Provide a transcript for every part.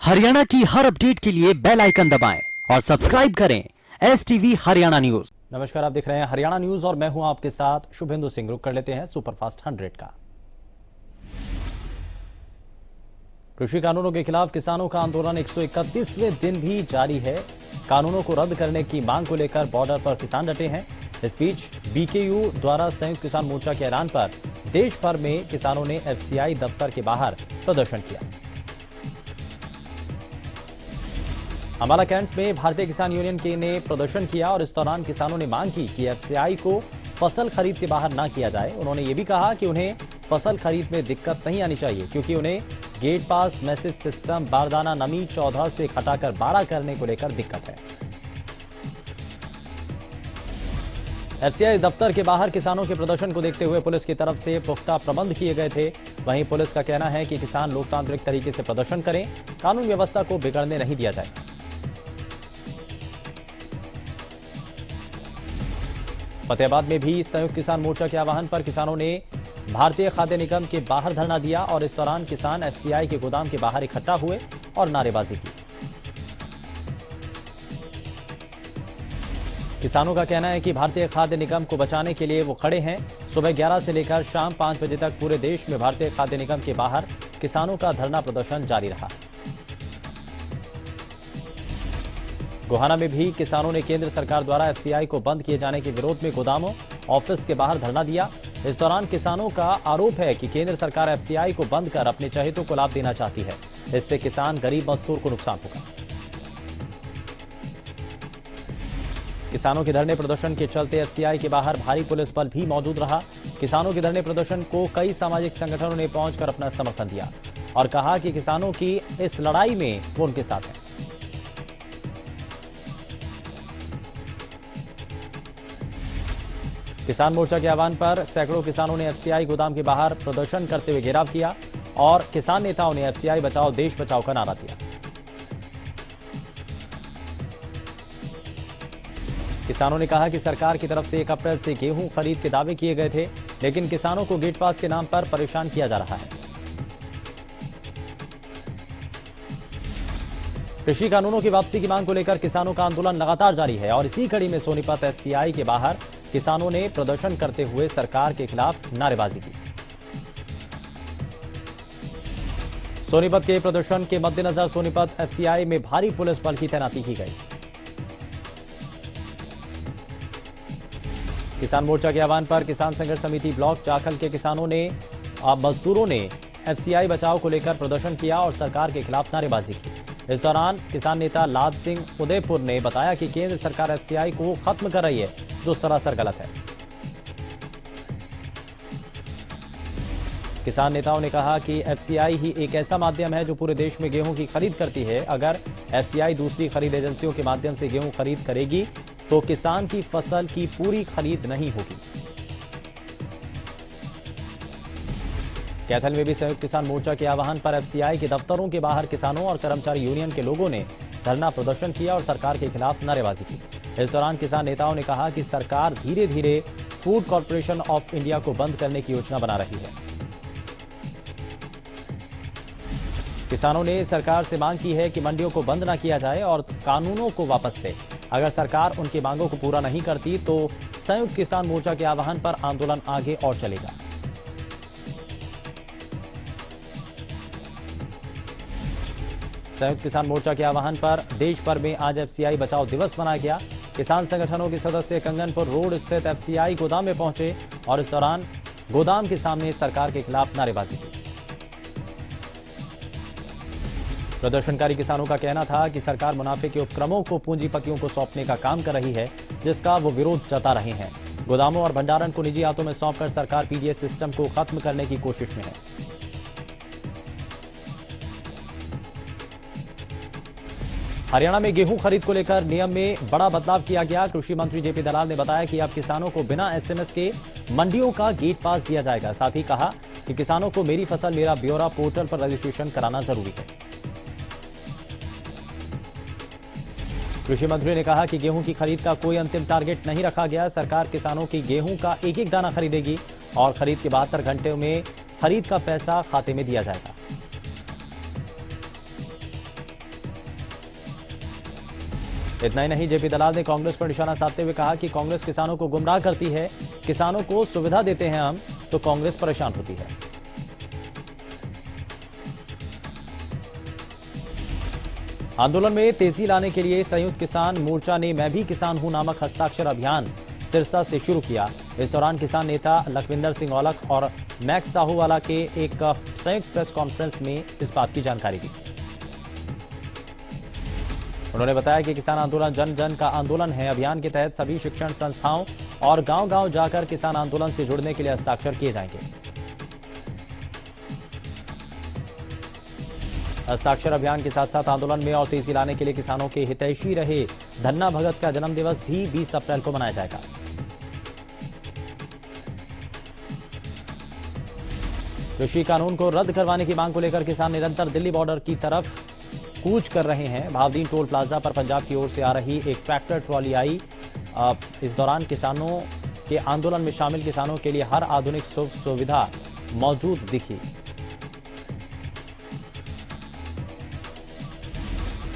हरियाणा की हर अपडेट के लिए बेल आइकन दबाएं और सब्सक्राइब करें STV हरियाणा न्यूज। नमस्कार, आप देख रहे हैं हरियाणा न्यूज और मैं हूं आपके साथ शुभेंदु सिंह। रुक कर लेते हैं सुपरफास्ट 100 का। कृषि कानूनों के खिलाफ किसानों का आंदोलन 131वें दिन भी जारी है। कानूनों को रद्द करने की मांग को लेकर बॉर्डर पर किसान डटे हैं। इस बीच BKU द्वारा संयुक्त किसान मोर्चा के ऐलान पर देश भर में किसानों ने FCI दफ्तर के बाहर प्रदर्शन किया। अम्बाला कैंट में भारतीय किसान यूनियन के ने प्रदर्शन किया और इस दौरान किसानों ने मांग की कि FCI को फसल खरीद से बाहर ना किया जाए। उन्होंने ये भी कहा कि उन्हें फसल खरीद में दिक्कत नहीं आनी चाहिए, क्योंकि उन्हें गेट पास मैसेज सिस्टम बारदाना नमी 14 से घटाकर 12 करने को लेकर दिक्कत है। FCI दफ्तर के बाहर किसानों के प्रदर्शन को देखते हुए पुलिस की तरफ से पुख्ता प्रबंध किए गए थे। वहीं पुलिस का कहना है कि किसान लोकतांत्रिक तरीके से प्रदर्शन करें, कानून व्यवस्था को बिगड़ने नहीं दिया जाए। फतेहाबाद में भी संयुक्त किसान मोर्चा के आह्वान पर किसानों ने भारतीय खाद्य निगम के बाहर धरना दिया और इस दौरान किसान FCI के गोदाम के बाहर इकट्ठा हुए और नारेबाजी की। किसानों का कहना है कि भारतीय खाद्य निगम को बचाने के लिए वो खड़े हैं। सुबह 11 से लेकर शाम 5 बजे तक पूरे देश में भारतीय खाद्य निगम के बाहर किसानों का धरना प्रदर्शन जारी रहा। गोहाना में भी किसानों ने केंद्र सरकार द्वारा FCI को बंद किए जाने के विरोध में गोदामों, ऑफिस के बाहर धरना दिया। इस दौरान किसानों का आरोप है कि केंद्र सरकार FCI को बंद कर अपने चहेतों को लाभ देना चाहती है। इससे किसान, गरीब मजदूर को नुकसान होगा। किसानों के धरने प्रदर्शन के चलते FCI के बाहर भारी पुलिस बल भी मौजूद रहा। किसानों के धरने प्रदर्शन को कई सामाजिक संगठनों ने पहुंचकर अपना समर्थन दिया और कहा कि किसानों की इस लड़ाई में वो उनके साथ है। किसान मोर्चा के आह्वान पर सैकड़ों किसानों ने FCI गोदाम के बाहर प्रदर्शन करते हुए घेराव किया और किसान नेताओं ने FCI बचाओ देश बचाओ का नारा दिया। किसानों ने कहा कि सरकार की तरफ से 1 अप्रैल से गेहूं खरीद के दावे किए गए थे, लेकिन किसानों को गेट पास के नाम पर परेशान किया जा रहा है। कृषि कानूनों की वापसी की मांग को लेकर किसानों का आंदोलन लगातार जारी है और इसी कड़ी में सोनीपत FCI के बाहर किसानों ने प्रदर्शन करते हुए सरकार के खिलाफ नारेबाजी की। सोनीपत के प्रदर्शन के मद्देनजर सोनीपत FCI में भारी पुलिस बल की तैनाती की गई। किसान मोर्चा के आह्वान पर किसान संघर्ष समिति ब्लॉक चाखल के किसानों ने मजदूरों ने FCI बचाओ को लेकर प्रदर्शन किया और सरकार के खिलाफ नारेबाजी की। इस दौरान किसान नेता लाभ सिंह उदयपुर ने बताया कि केंद्र सरकार FCI को खत्म कर रही है, जो सरासर गलत है। किसान नेताओं ने कहा कि FCI ही एक ऐसा माध्यम है जो पूरे देश में गेहूं की खरीद करती है। अगर FCI दूसरी खरीद एजेंसियों के माध्यम से गेहूं खरीद करेगी तो किसान की फसल की पूरी खरीद नहीं होगी। कैथल में भी संयुक्त किसान मोर्चा के आह्वान पर FCI के दफ्तरों के बाहर किसानों और कर्मचारी यूनियन के लोगों ने धरना प्रदर्शन किया और सरकार के खिलाफ नारेबाजी की। इस दौरान किसान नेताओं ने कहा कि सरकार धीरे धीरे फूड कॉर्पोरेशन ऑफ इंडिया को बंद करने की योजना बना रही है। किसानों ने सरकार से मांग की है कि मंडियों को बंद न किया जाए और कानूनों को वापस ले। अगर सरकार उनकी मांगों को पूरा नहीं करती तो संयुक्त किसान मोर्चा के आह्वान पर आंदोलन आगे और चलेगा। संयुक्त किसान मोर्चा के आह्वान पर देश भर में आज FCI बचाओ दिवस मनाया गया। किसान संगठनों के सदस्य कंगनपुर रोड स्थित FCI गोदाम में पहुंचे और इस दौरान गोदाम के सामने सरकार के खिलाफ नारेबाजी की। प्रदर्शनकारी किसानों का कहना था कि सरकार मुनाफे के उपक्रमों को पूंजीपतियों को सौंपने का काम कर रही है, जिसका वो विरोध जता रहे हैं। गोदामों और भंडारण को निजी हाथों में सौंपकर सरकार PDS सिस्टम को खत्म करने की कोशिश में है। हरियाणा में गेहूं खरीद को लेकर नियम में बड़ा बदलाव किया गया। कृषि मंत्री JP दलाल ने बताया कि अब किसानों को बिना SMS के मंडियों का गेट पास दिया जाएगा। साथ ही कहा कि किसानों को मेरी फसल मेरा ब्यौरा पोर्टल पर रजिस्ट्रेशन कराना जरूरी है। कृषि मंत्री ने कहा कि गेहूं की खरीद का कोई अंतिम टारगेट नहीं रखा गया। सरकार किसानों की गेहूं का एक एक दाना खरीदेगी और खरीद के 72 घंटे में खरीद का पैसा खाते में दिया जाएगा। इतना ही नहीं, जेपी दलाल ने कांग्रेस पर निशाना साधते हुए कहा कि कांग्रेस किसानों को गुमराह करती है, किसानों को सुविधा देते हैं हम तो कांग्रेस परेशान होती है। आंदोलन में तेजी लाने के लिए संयुक्त किसान मोर्चा ने मैं भी किसान हूं नामक हस्ताक्षर अभियान सिरसा से शुरू किया। इस दौरान किसान नेता लखविंदर सिंह औलख और मैक्स साहूवाला के एक संयुक्त प्रेस कॉन्फ्रेंस में इस बात की जानकारी दी। उन्होंने बताया कि किसान आंदोलन जन जन का आंदोलन है। अभियान के तहत सभी शिक्षण संस्थाओं और गांव-गांव जाकर किसान आंदोलन से जुड़ने के लिए हस्ताक्षर किए जाएंगे। हस्ताक्षर अभियान के साथ साथ आंदोलन में और तेजी लाने के लिए किसानों के हितैषी रहे धन्ना भगत का जन्मदिवस भी 20 अप्रैल को मनाया जाएगा। कृषि कानून को रद्द करवाने की मांग को लेकर किसान निरंतर दिल्ली बॉर्डर की तरफ कूच कर रहे हैं। भावदीन टोल प्लाजा पर पंजाब की ओर से आ रही एक ट्रैक्टर ट्रॉली आई। इस दौरान किसानों के आंदोलन में शामिल किसानों के लिए हर आधुनिक सुविधा मौजूद दिखी।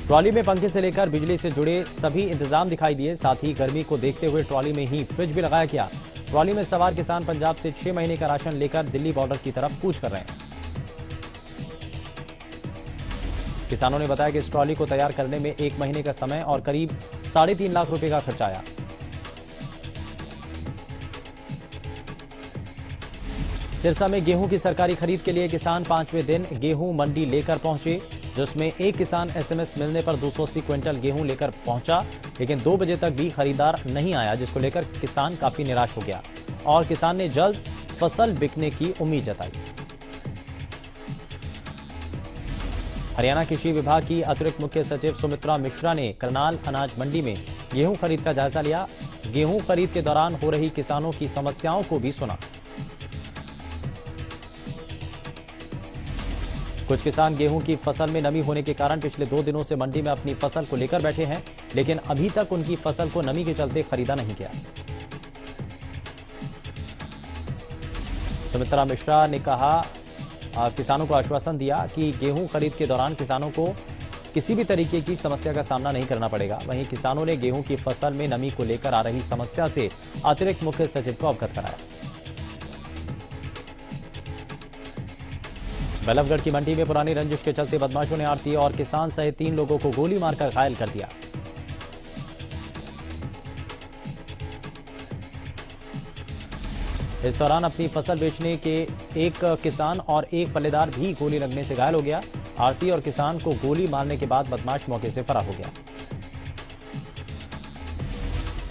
ट्रॉली में पंखे से लेकर बिजली से जुड़े सभी इंतजाम दिखाई दिए। साथ ही गर्मी को देखते हुए ट्रॉली में ही फ्रिज भी लगाया गया। ट्रॉली में सवार किसान पंजाब से 6 महीने का राशन लेकर दिल्ली बॉर्डर की तरफ कूच कर रहे हैं। किसानों ने बताया कि इस ट्रॉली को तैयार करने में 1 महीने का समय और करीब 3.5 लाख रुपए का खर्चा आया। सिरसा में गेहूं की सरकारी खरीद के लिए किसान 5वें दिन गेहूं मंडी लेकर पहुंचे, जिसमें एक किसान एसएमएस मिलने पर 280 क्विंटल गेहूं लेकर पहुंचा, लेकिन 2 बजे तक भी खरीदार नहीं आया, जिसको लेकर किसान काफी निराश हो गया और किसान ने जल्द फसल बिकने की उम्मीद जताई। हरियाणा कृषि विभाग की अतिरिक्त मुख्य सचिव सुमित्रा मिश्रा ने करनाल अनाज मंडी में गेहूं खरीद का जायजा लिया। गेहूं खरीद के दौरान हो रही किसानों की समस्याओं को भी सुना। कुछ किसान गेहूं की फसल में नमी होने के कारण पिछले 2 दिनों से मंडी में अपनी फसल को लेकर बैठे हैं, लेकिन अभी तक उनकी फसल को नमी के चलते खरीदा नहीं गया। सुमित्रा मिश्रा ने कहा किसानों को आश्वासन दिया कि गेहूं खरीद के दौरान किसानों को किसी भी तरीके की समस्या का सामना नहीं करना पड़ेगा। वहीं किसानों ने गेहूं की फसल में नमी को लेकर आ रही समस्या से अतिरिक्त मुख्य सचिव को अवगत कराया। बल्लभगढ़ की मंडी में पुरानी रंजिश के चलते बदमाशों ने आरती और किसान सहित 3 लोगों को गोली मारकर घायल कर दिया। इस दौरान अपनी फसल बेचने के एक किसान और एक पल्लेदार भी गोली लगने से घायल हो गया। आरती और किसान को गोली मारने के बाद बदमाश मौके से फरार हो गया।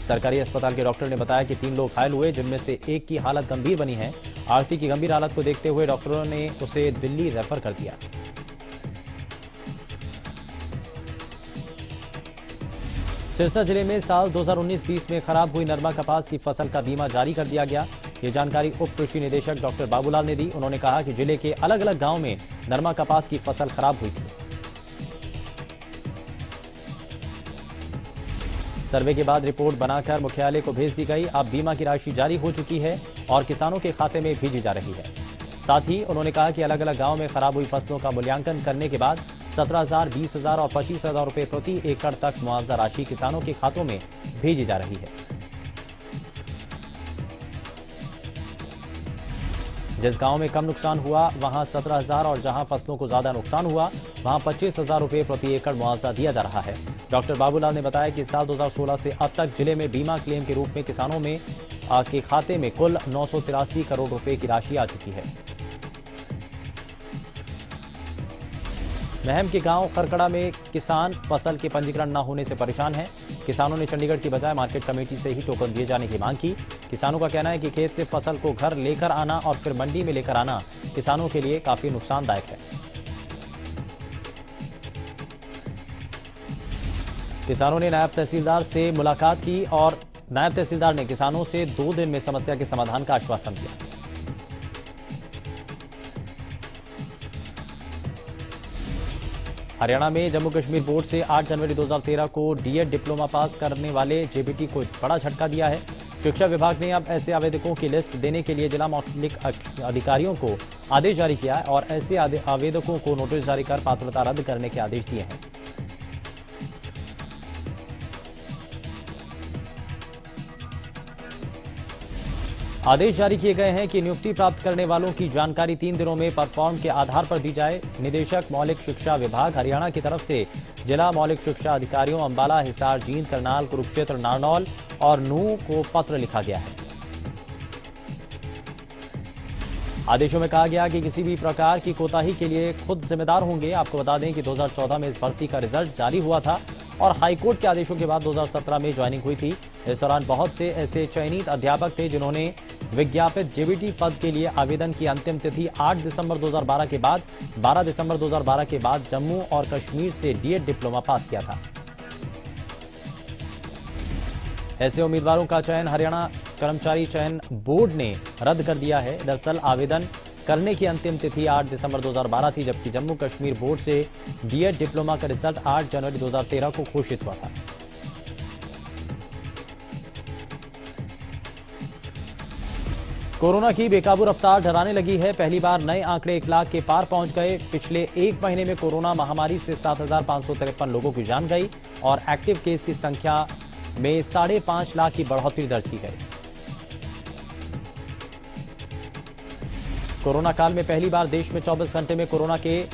सरकारी अस्पताल के डॉक्टर ने बताया कि 3 लोग घायल हुए, जिनमें से एक की हालत गंभीर बनी है। आरती की गंभीर हालत को देखते हुए डॉक्टरों ने उसे दिल्ली रेफर कर दिया। सिरसा जिले में साल 2019-20 में खराब हुई नरमा कपास की फसल का बीमा जारी कर दिया गया। ये जानकारी उप कृषि निदेशक डॉक्टर बाबूलाल ने दी। उन्होंने कहा कि जिले के अलग अलग गांव में नरमा कपास की फसल खराब हुई थी। सर्वे के बाद रिपोर्ट बनाकर मुख्यालय को भेज दी गई। अब बीमा की राशि जारी हो चुकी है और किसानों के खाते में भेजी जा रही है। साथ ही उन्होंने कहा कि अलग अलग गांव में खराब हुई फसलों का मूल्यांकन करने के बाद 17,000, 20,000 और 25,000 रुपए प्रति एकड़ तक मुआवजा राशि किसानों के खातों में भेजी जा रही है। जिस गांव में कम नुकसान हुआ वहां 17,000 और जहां फसलों को ज्यादा नुकसान हुआ वहां 25,000 रुपए प्रति एकड़ मुआवजा दिया जा रहा है। डॉक्टर बाबूलाल ने बताया कि साल 2016 से अब तक जिले में बीमा क्लेम के रूप में किसानों में के खाते में कुल 983 करोड़ रुपए की राशि आ चुकी है। महम के गांव खरकड़ा में किसान फसल के पंजीकरण न होने से परेशान हैं। किसानों ने चंडीगढ़ की बजाय मार्केट कमेटी से ही टोकन दिए जाने की मांग की। किसानों का कहना है कि खेत से फसल को घर लेकर आना और फिर मंडी में लेकर आना किसानों के लिए काफी नुकसानदायक है। किसानों ने नायब तहसीलदार से मुलाकात की और नायब तहसीलदार ने किसानों से 2 दिन में समस्या के समाधान का आश्वासन दिया। हरियाणा में जम्मू कश्मीर बोर्ड से 8 जनवरी 2013 को डीएड डिप्लोमा पास करने वाले जेबीटी को बड़ा झटका दिया है। शिक्षा विभाग ने अब ऐसे आवेदकों की लिस्ट देने के लिए जिला मौलिक अधिकारियों को आदेश जारी किया है और ऐसे आवेदकों को नोटिस जारी कर पात्रता रद्द करने के आदेश दिए हैं। आदेश जारी किए गए हैं कि नियुक्ति प्राप्त करने वालों की जानकारी 3 दिनों में परफॉर्म के आधार पर दी जाए। निदेशक मौलिक शिक्षा विभाग हरियाणा की तरफ से जिला मौलिक शिक्षा अधिकारियों अंबाला, हिसार, जींद, करनाल, कुरुक्षेत्र, नारनौल और नूंह को पत्र लिखा गया है। आदेशों में कहा गया कि किसी भी प्रकार की कोताही के लिए खुद जिम्मेदार होंगे। आपको बता दें कि 2014 में इस भर्ती का रिजल्ट जारी हुआ था और हाईकोर्ट के आदेशों के बाद 2017 में ज्वाइनिंग हुई थी। इस दौरान बहुत से ऐसे चयनित अध्यापक थे जिन्होंने विज्ञापित जेबीटी पद के लिए आवेदन की अंतिम तिथि 8 दिसंबर 2012 के बाद 12 दिसंबर 2012 के बाद जम्मू और कश्मीर से डीएड डिप्लोमा पास किया था। ऐसे उम्मीदवारों का चयन हरियाणा कर्मचारी चयन बोर्ड ने रद्द कर दिया है। दरअसल आवेदन करने की अंतिम तिथि 8 दिसंबर 2012 थी, जबकि जम्मू कश्मीर बोर्ड से डीएड डिप्लोमा का रिजल्ट 8 जनवरी 2013 को घोषित हुआ था। कोरोना की बेकाबू रफ्तार डराने लगी है। पहली बार नए आंकड़े 1 लाख के पार पहुंच गए। पिछले एक महीने में कोरोना महामारी से 7,553 लोगों की जान गई और एक्टिव केस की संख्या में 5.5 लाख की बढ़ोतरी दर्ज की गई। कोरोना काल में पहली बार देश में 24 घंटे में कोरोना के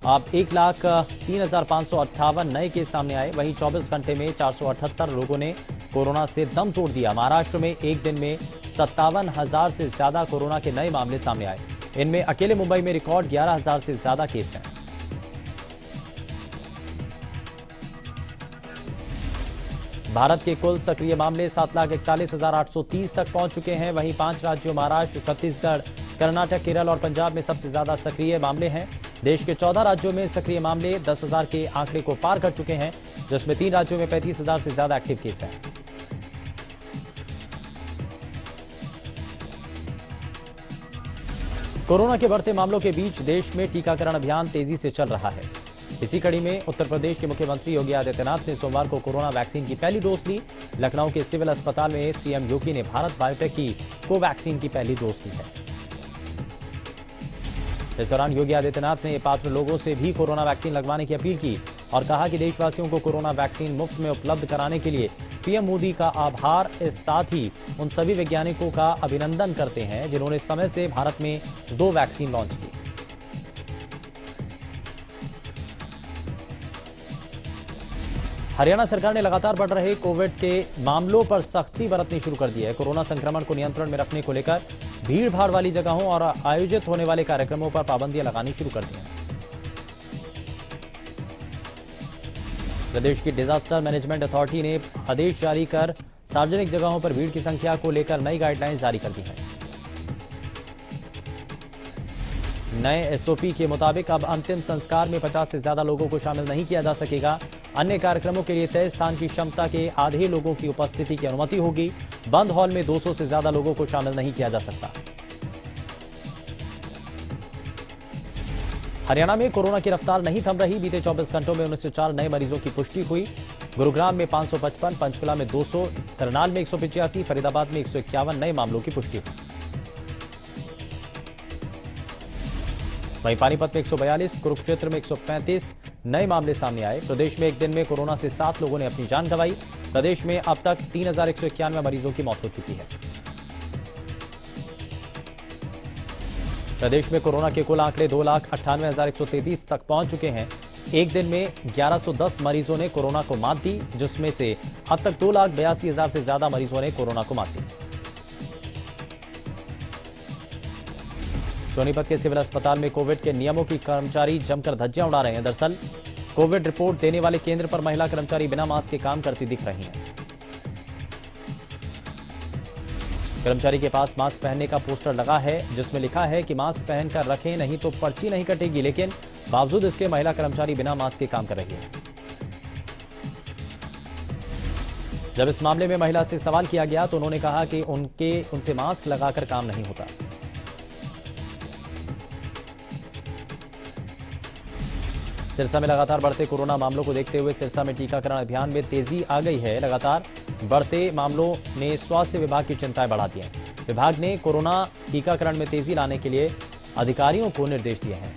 अब 1,03,558 नए केस सामने आए। वहीं 24 घंटे में 478 लोगों ने कोरोना से दम तोड़ दिया। महाराष्ट्र में एक दिन में 57,000 से ज्यादा कोरोना के नए मामले सामने आए। इनमें अकेले मुंबई में रिकॉर्ड 11,000 से ज्यादा केस हैं। भारत के कुल सक्रिय मामले 7,41,830 तक पहुंच चुके हैं। वहीं 5 राज्यों महाराष्ट्र, छत्तीसगढ़, कर्नाटक, केरल और पंजाब में सबसे ज्यादा सक्रिय मामले हैं। देश के 14 राज्यों में सक्रिय मामले 10,000 के आंकड़े को पार कर चुके हैं, जिसमें 3 राज्यों में 35,000 से ज्यादा एक्टिव केस हैं। कोरोना के बढ़ते मामलों के बीच देश में टीकाकरण अभियान तेजी से चल रहा है। इसी कड़ी में उत्तर प्रदेश के मुख्यमंत्री योगी आदित्यनाथ ने सोमवार को कोरोना वैक्सीन की पहली डोज ली। लखनऊ के सिविल अस्पताल में सीएम योगी ने भारत बायोटेक की कोवैक्सीन की पहली डोज ली है। इस दौरान योगी आदित्यनाथ ने पात्र लोगों से भी कोरोना वैक्सीन लगवाने की अपील की और कहा कि देशवासियों को कोरोना वैक्सीन मुफ्त में उपलब्ध कराने के लिए पीएम मोदी का आभार। इस साथ ही उन सभी वैज्ञानिकों का अभिनंदन करते हैं जिन्होंने समय से भारत में 2 वैक्सीन लॉन्च की। हरियाणा सरकार ने लगातार बढ़ रहे कोविड के मामलों पर सख्ती बरतनी शुरू कर दी है। कोरोना संक्रमण को नियंत्रण में रखने को लेकर भीड़ भाड़ वाली जगहों और आयोजित होने वाले कार्यक्रमों पर पाबंदियां लगानी शुरू कर दी हैं। प्रदेश की डिजास्टर मैनेजमेंट अथॉरिटी ने आदेश जारी कर सार्वजनिक जगहों पर भीड़ की संख्या को लेकर नई गाइडलाइंस जारी कर दी हैं। नए एसओपी के मुताबिक अब अंतिम संस्कार में 50 से ज्यादा लोगों को शामिल नहीं किया जा सकेगा। अन्य कार्यक्रमों के लिए तय स्थान की क्षमता के आधे लोगों की उपस्थिति की अनुमति होगी। बंद हॉल में 200 से ज्यादा लोगों को शामिल नहीं किया जा सकता। हरियाणा में कोरोना की रफ्तार नहीं थम रही। बीते 24 घंटों में 1904 नए मरीजों की पुष्टि हुई। गुरुग्राम में 555, पंचकुला में 200, करनाल में 185, फरीदाबाद में 151 नए मामलों की पुष्टि हुई। वहीं पानीपत में 142, कुरुक्षेत्र में 135 नए मामले सामने आए। प्रदेश में एक दिन में कोरोना से 7 लोगों ने अपनी जान गंवाई। प्रदेश में अब तक 3,191 मरीजों की मौत हो चुकी है। प्रदेश में कोरोना के कुल आंकड़े 2,98,133 तक पहुंच चुके हैं। एक दिन में 1,110 मरीजों ने कोरोना को मात दी, जिसमें से अब तक 2,82,000 से ज्यादा मरीजों ने कोरोना को मात दी। सोनीपत के सिविल अस्पताल में कोविड के नियमों की कर्मचारी जमकर धज्जियां उड़ा रहे हैं। दरअसल कोविड रिपोर्ट देने वाले केंद्र पर महिला कर्मचारी बिना मास्क के काम करती दिख रही हैं। कर्मचारी के पास मास्क पहनने का पोस्टर लगा है जिसमें लिखा है कि मास्क पहनकर रखें, नहीं तो पर्ची नहीं कटेगी, लेकिन बावजूद इसके महिला कर्मचारी बिना मास्क के काम कर रही है। जब इस मामले में महिला से सवाल किया गया तो उन्होंने कहा कि उनसे मास्क लगाकर काम नहीं होता। सिरसा में लगातार बढ़ते कोरोना मामलों को देखते हुए सिरसा में टीकाकरण अभियान में तेजी आ गई है। लगातार बढ़ते मामलों ने स्वास्थ्य विभाग की चिंताएं बढ़ा दी हैं। विभाग ने कोरोना टीकाकरण में तेजी लाने के लिए अधिकारियों को निर्देश दिए हैं।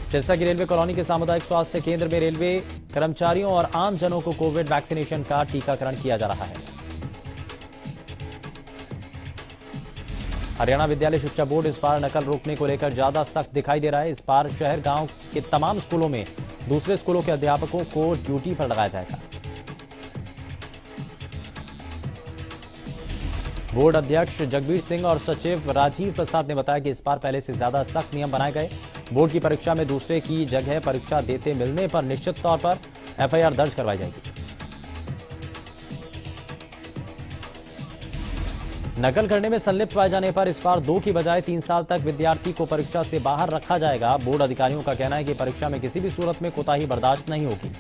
सिरसा की रेलवे कॉलोनी के सामुदायिक स्वास्थ्य केंद्र में रेलवे कर्मचारियों और आम जनों को कोविड वैक्सीनेशन का टीकाकरण किया जा रहा है। हरियाणा विद्यालय शिक्षा बोर्ड इस बार नकल रोकने को लेकर ज्यादा सख्त दिखाई दे रहा है। इस बार शहर गांव के तमाम स्कूलों में दूसरे स्कूलों के अध्यापकों को ड्यूटी पर लगाया जाएगा। बोर्ड अध्यक्ष जगबीर सिंह और सचिव राजीव प्रसाद ने बताया कि इस बार पहले से ज्यादा सख्त नियम बनाए गए। बोर्ड की परीक्षा में दूसरे की जगह परीक्षा देते मिलने पर निश्चित तौर पर एफआईआर दर्ज करवाई जाएगी। नकल करने में संलिप्त पाए जाने पर इस बार 2 की बजाय 3 साल तक विद्यार्थी को परीक्षा से बाहर रखा जाएगा। बोर्ड अधिकारियों का कहना है कि परीक्षा में किसी भी सूरत में कोताही बर्दाश्त नहीं होगी।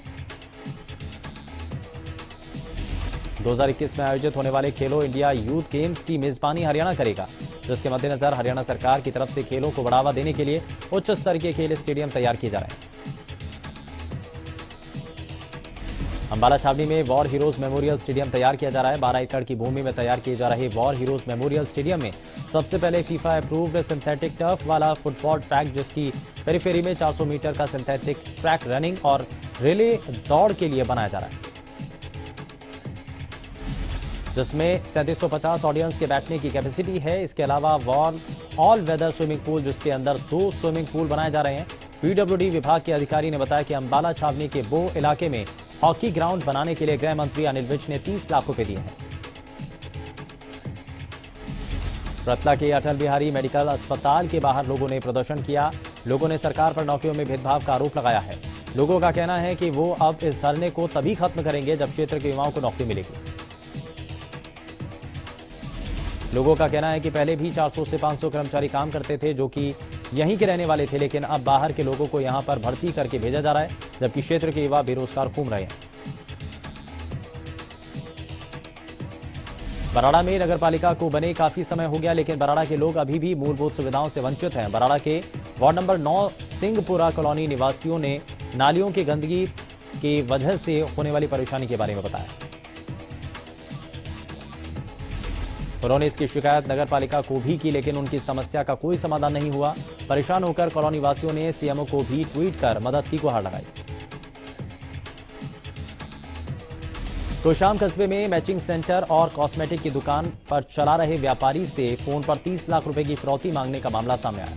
2021 में आयोजित होने वाले खेलो इंडिया यूथ गेम्स की मेजबानी हरियाणा करेगा, जिसके मद्देनजर हरियाणा सरकार की तरफ से खेलों को बढ़ावा देने के लिए उच्च स्तर के खेल स्टेडियम तैयार किए जा रहे हैं। अंबाला छावनी में वॉर हीरोज मेमोरियल स्टेडियम तैयार किया जा रहा है। 12 एकड़ की भूमि में तैयार किए जा रहे वॉर हीरोज मेमोरियल स्टेडियम में सबसे पहले फीफा अप्रूव्ड सिंथेटिक टर्फ वाला फुटबॉल ट्रैक, जिसकी पेरिफेरी में 400 मीटर का सिंथेटिक ट्रैक रनिंग और रिले दौड़ के लिए बनाया जा रहा है, जिसमें 3750 ऑडियंस के बैठने की कैपेसिटी है। इसके अलावा ऑल वेदर स्विमिंग पूल, जिसके अंदर 2 स्विमिंग पूल बनाए जा रहे हैं। पीडब्ल्यूडी विभाग के अधिकारी ने बताया कि अंबाला छावनी के बो इलाके में हॉकी ग्राउंड बनाने के लिए गृह मंत्री अनिल विज ने 30 लाख रुपए दिए हैं। रतला के अटल बिहारी मेडिकल अस्पताल के बाहर लोगों ने प्रदर्शन किया। लोगों ने सरकार पर नौकरियों में भेदभाव का आरोप लगाया है। लोगों का कहना है कि वो अब इस धरने को तभी खत्म करेंगे जब क्षेत्र के युवाओं को नौकरी मिलेगी। लोगों का कहना है कि पहले भी 400 से 500 कर्मचारी काम करते थे जो कि यहीं के रहने वाले थे, लेकिन अब बाहर के लोगों को यहां पर भर्ती करके भेजा जा रहा है, जबकि क्षेत्र के युवा बेरोजगार घूम रहे हैं। बराड़ा में नगरपालिका को बने काफी समय हो गया, लेकिन बराड़ा के लोग अभी भी मूलभूत सुविधाओं से वंचित हैं। बराड़ा के वार्ड नंबर 9 सिंहपुरा कॉलोनी निवासियों ने नालियों की गंदगी की वजह से होने वाली परेशानी के बारे में बताया। उन्होंने इसकी शिकायत नगरपालिका को भी की, लेकिन उनकी समस्या का कोई समाधान नहीं हुआ। परेशान होकर कॉलोनी वासियों ने सीएमओ को भी ट्वीट कर मदद की गुहार लगाई। तोशाम कस्बे में मैचिंग सेंटर और कॉस्मेटिक की दुकान पर चला रहे व्यापारी से फोन पर 30 लाख रुपए की फिरौती मांगने का मामला सामने आया।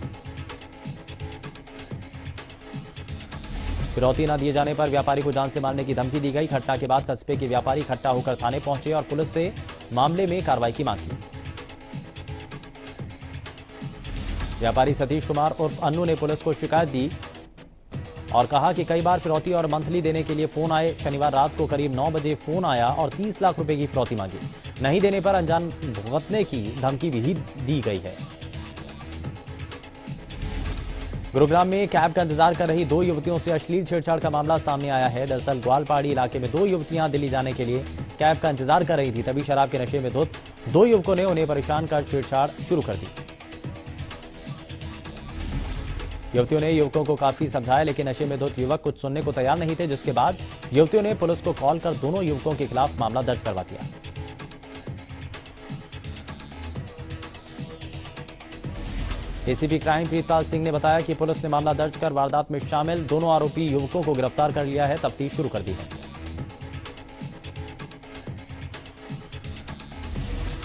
फिरौती न दिए जाने पर व्यापारी को जान से मारने की धमकी दी गई। घटना के बाद कस्बे के व्यापारी इकट्ठा होकर थाने पहुंचे और पुलिस से मामले में कार्रवाई की मांग की। व्यापारी सतीश कुमार उर्फ अन्नू ने पुलिस को शिकायत दी और कहा कि कई बार फिरौती और मंथली देने के लिए फोन आए। शनिवार रात को करीब 9 बजे फोन आया और 30 लाख रुपए की फिरौती मांगी। नहीं देने पर अंजाम भुगतने की धमकी भी दी गई है। गुरुग्राम में कैब का इंतजार कर रही 2 युवतियों से अश्लील छेड़छाड़ का मामला सामने आया है। दरअसल ग्वालपाड़ी इलाके में 2 युवतियां दिल्ली जाने के लिए कैब का इंतजार कर रही थी, तभी शराब के नशे में धुत 2 युवकों ने उन्हें परेशान कर छेड़छाड़ शुरू कर दी। युवतियों ने युवकों को काफी समझाया, लेकिन नशे में धुत युवक कुछ सुनने को तैयार नहीं थे, जिसके बाद युवतियों ने पुलिस को कॉल कर दोनों युवकों के खिलाफ मामला दर्ज करवा दिया। एसीपी क्राइम प्रीतपाल सिंह ने बताया कि पुलिस ने मामला दर्ज कर वारदात में शामिल दोनों आरोपी युवकों को गिरफ्तार कर लिया है। तफ्तीश शुरू कर दी है।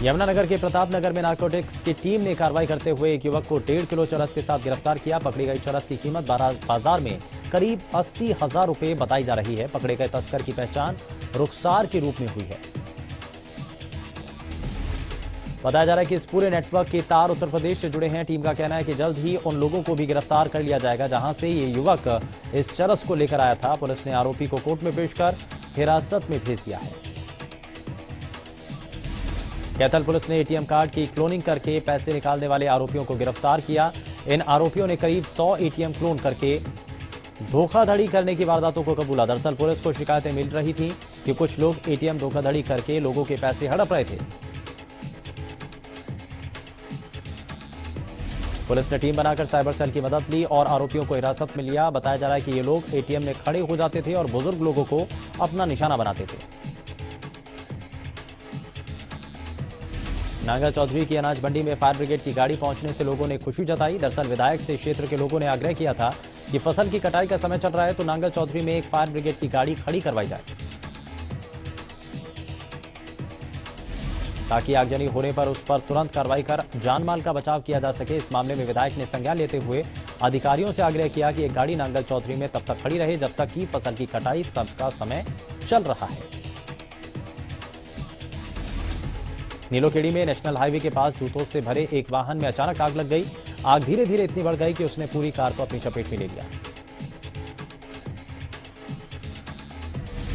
यमुनानगर के प्रतापनगर में नारकोटिक्स की टीम ने कार्रवाई करते हुए एक युवक को 1.5 किलो चरस के साथ गिरफ्तार किया। पकड़ी गई चरस की कीमत बाजार में करीब 80,000 रुपए बताई जा रही है। पकड़े गए तस्कर की पहचान रुखसार के रूप में हुई है। बताया जा रहा है कि इस पूरे नेटवर्क के तार उत्तर प्रदेश से जुड़े हैं। टीम का कहना है कि जल्द ही उन लोगों को भी गिरफ्तार कर लिया जाएगा जहां से ये युवक इस चरस को लेकर आया था। पुलिस ने आरोपी को कोर्ट में पेश कर हिरासत में भेज दिया है। कैथल पुलिस ने एटीएम कार्ड की क्लोनिंग करके पैसे निकालने वाले आरोपियों को गिरफ्तार किया। इन आरोपियों ने करीब 100 एटीएम क्लोन करके धोखाधड़ी करने की वारदातों को कबूला। दरअसल पुलिस को शिकायतें मिल रही थी कि कुछ लोग एटीएम धोखाधड़ी करके लोगों के पैसे हड़प रहे थे। पुलिस ने टीम बनाकर साइबर सेल की मदद ली और आरोपियों को हिरासत में लिया। बताया जा रहा है कि ये लोग एटीएम में खड़े हो जाते थे और बुजुर्ग लोगों को अपना निशाना बनाते थे। नांगा चौधरी की अनाज मंडी में फायर ब्रिगेड की गाड़ी पहुंचने से लोगों ने खुशी जताई। दरअसल विधायक से क्षेत्र के लोगों ने आग्रह किया था कि फसल की कटाई का समय चल रहा है तो नांगल चौधरी में एक फायर ब्रिगेड की गाड़ी खड़ी करवाई जाए ताकि आगजनी होने पर उस पर तुरंत कार्रवाई कर जान माल का बचाव किया जा सके। इस मामले में विधायक ने संज्ञान लेते हुए अधिकारियों से आग्रह किया कि एक गाड़ी नांगल चौधरी में तब तक खड़ी रहे जब तक कि फसल की कटाई सबका समय चल रहा है। नीलोखेड़ी में नेशनल हाईवे के पास जूतों से भरे एक वाहन में अचानक आग लग गई। आग धीरे धीरे इतनी बढ़ गई कि उसने पूरी कार को अपनी चपेट में ले लिया।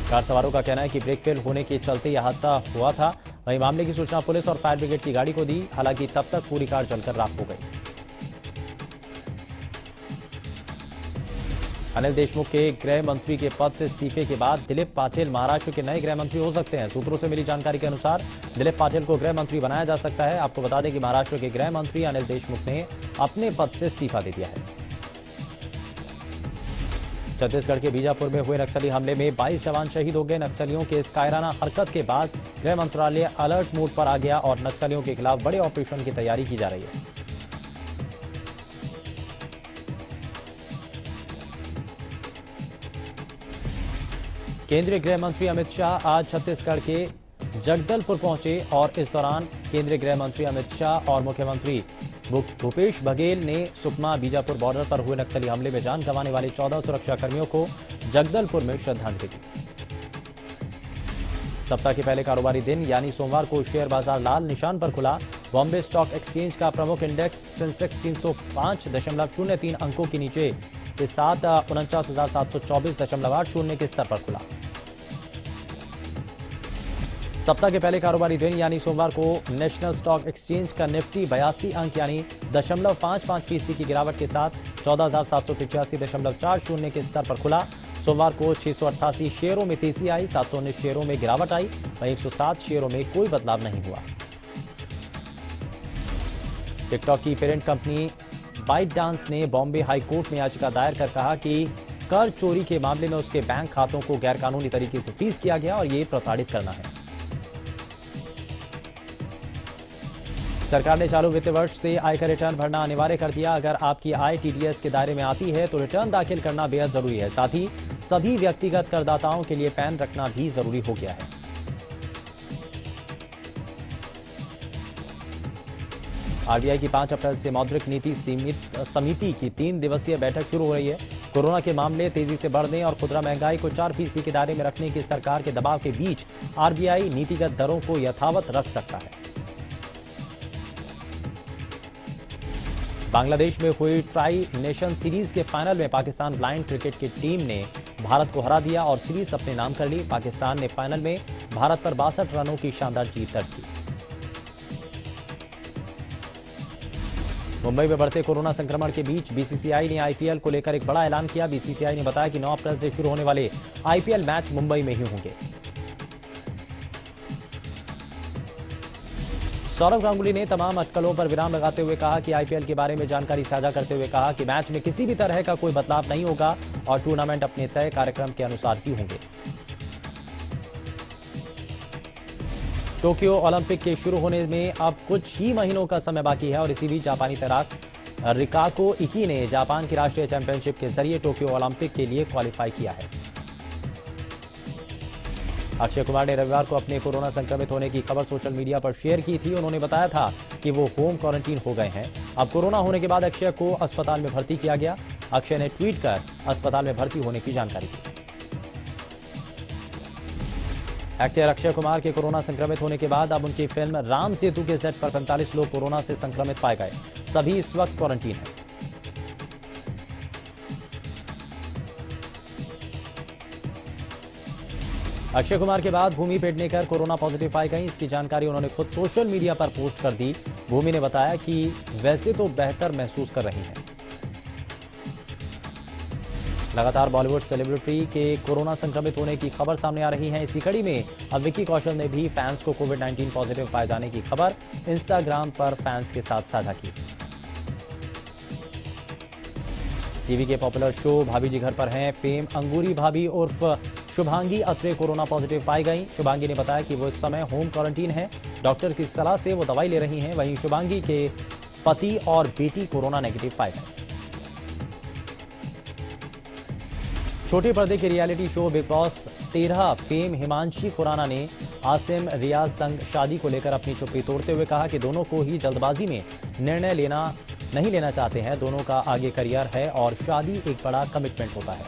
कार सवारों का कहना है कि ब्रेक फेल होने के चलते यह हादसा हुआ था। वहीं मामले की सूचना पुलिस और फायर ब्रिगेड की गाड़ी को दी, हालांकि तब तक पूरी कार जलकर राख हो गई। अनिल देशमुख के गृह मंत्री के पद से इस्तीफे के बाद दिलीप पाटिल महाराष्ट्र के नए गृह मंत्री हो सकते हैं। सूत्रों से मिली जानकारी के अनुसार दिलीप पाटिल को गृह मंत्री बनाया जा सकता है। आपको बता दें कि महाराष्ट्र के गृह मंत्री अनिल देशमुख ने अपने पद से इस्तीफा दे दिया है। छत्तीसगढ़ के बीजापुर में हुए नक्सली हमले में 22 जवान शहीद हो गए। नक्सलियों के इस कायराना हरकत के बाद गृह मंत्रालय अलर्ट मोड पर आ गया और नक्सलियों के खिलाफ बड़े ऑपरेशन की तैयारी की जा रही है। केंद्रीय गृह मंत्री अमित शाह आज छत्तीसगढ़ के जगदलपुर पहुंचे और इस दौरान केंद्रीय गृह मंत्री अमित शाह और मुख्यमंत्री भूपेश बघेल ने सुकमा बीजापुर बॉर्डर पर हुए नक्सली हमले में जान गंवाने वाले 14 सुरक्षाकर्मियों को जगदलपुर में श्रद्धांजलि दी। सप्ताह के पहले कारोबारी दिन यानी सोमवार को शेयर बाजार लाल निशान पर खुला। बॉम्बे स्टॉक एक्सचेंज का प्रमुख इंडेक्स सेंसेक्स 305.03 अंकों के नीचे के साथ 49,724.80 के स्तर पर खुला। सप्ताह के पहले कारोबारी दिन यानी सोमवार को नेशनल स्टॉक एक्सचेंज का निफ्टी 82 अंक यानी 0.55% की गिरावट के साथ 14,785.40 के स्तर पर खुला। सोमवार को 688 शेयरों में तेजी आई, 719 शेयरों में गिरावट आई, वहीं 107 शेयरों में कोई बदलाव नहीं हुआ। टिकटॉक की पेरेंट कंपनी बाइट डांस ने बॉम्बे हाई कोर्ट में याचिका दायर कर कहा कि कर चोरी के मामले में उसके बैंक खातों को गैरकानूनी तरीके से फ्रीज किया गया और ये प्रताड़ित करना है। सरकार ने चालू वित्त वर्ष से आयकर रिटर्न भरना अनिवार्य कर दिया। अगर आपकी आय टीडीएस के दायरे में आती है तो रिटर्न दाखिल करना बेहद जरूरी है। साथ ही सभी व्यक्तिगत करदाताओं के लिए पैन रखना भी जरूरी हो गया है। आरबीआई की 5 अप्रैल से मौद्रिक नीति समिति की 3 दिवसीय बैठक शुरू हो रही है। कोरोना के मामले तेजी से बढ़ने और खुदरा महंगाई को 4% के दायरे में रखने के सरकार के दबाव के बीच आरबीआई नीतिगत दरों को यथावत रख सकता है। बांग्लादेश में हुई ट्राई नेशन सीरीज के फाइनल में पाकिस्तान ब्लाइंड क्रिकेट की टीम ने भारत को हरा दिया और सीरीज अपने नाम कर ली। पाकिस्तान ने फाइनल में भारत पर 62 रनों की शानदार जीत दर्ज की। मुंबई में बढ़ते कोरोना संक्रमण के बीच बीसीसीआई ने आईपीएल को लेकर एक बड़ा ऐलान किया। बीसीसीआई ने बताया कि 9 अप्रैल से शुरू होने वाले आईपीएल मैच मुंबई में ही होंगे। सौरव गांगुली ने तमाम अटकलों पर विराम लगाते हुए कहा कि आईपीएल के बारे में जानकारी साझा करते हुए कहा कि मैच में किसी भी तरह का कोई बदलाव नहीं होगा और टूर्नामेंट अपने तय कार्यक्रम के अनुसार ही होंगे। टोक्यो ओलंपिक के शुरू होने में अब कुछ ही महीनों का समय बाकी है और इसी बीच जापानी तैराक रिकाको इकी ने जापान की राष्ट्रीय चैंपियनशिप के जरिए टोक्यो ओलंपिक के लिए क्वालिफाई किया है। अक्षय कुमार ने रविवार को अपने कोरोना संक्रमित होने की खबर सोशल मीडिया पर शेयर की थी। उन्होंने बताया था कि वो होम क्वारंटीन हो गए हैं। अब कोरोना होने के बाद अक्षय को अस्पताल में भर्ती किया गया। अक्षय ने ट्वीट कर अस्पताल में भर्ती होने की जानकारी दी। एक्टर अक्षय कुमार के कोरोना संक्रमित होने के बाद अब उनकी फिल्म राम सेतु के सेट पर 45 लोग कोरोना से संक्रमित पाए गए। सभी इस वक्त क्वारंटीन हैं। अक्षय कुमार के बाद भूमि पेडनेकर कोरोना पॉजिटिव पाई गई। इसकी जानकारी उन्होंने खुद सोशल मीडिया पर पोस्ट कर दी। भूमि ने बताया कि वैसे तो बेहतर महसूस कर रही हैं। लगातार बॉलीवुड सेलिब्रिटी के कोरोना संक्रमित होने की खबर सामने आ रही है। इसी कड़ी में अब विक्की कौशल ने भी फैंस को कोविड-19 पॉजिटिव पाए जाने की खबर इंस्टाग्राम पर फैंस के साथ साझा की। टीवी के पॉपुलर शो भाभी जी घर पर हैं फेम अंगूरी भाभी उर्फ शुभांगी अत्रे कोरोना पॉजिटिव पाई गई। शुभांगी ने बताया कि वो इस समय होम क्वारंटीन है। डॉक्टर की सलाह से वो दवाई ले रही हैं। वहीं शुभांगी के पति और बेटी कोरोना नेगेटिव पाए गए। छोटे पर्दे के reality show Bigg Boss 13 fame Himanshi Khurana ने आसिम रियाज संग शादी को लेकर अपनी चुप्पी तोड़ते हुए कहा कि दोनों को ही जल्दबाजी में निर्णय नहीं लेना चाहते हैं। दोनों का आगे करियर है और शादी एक बड़ा कमिटमेंट होता है।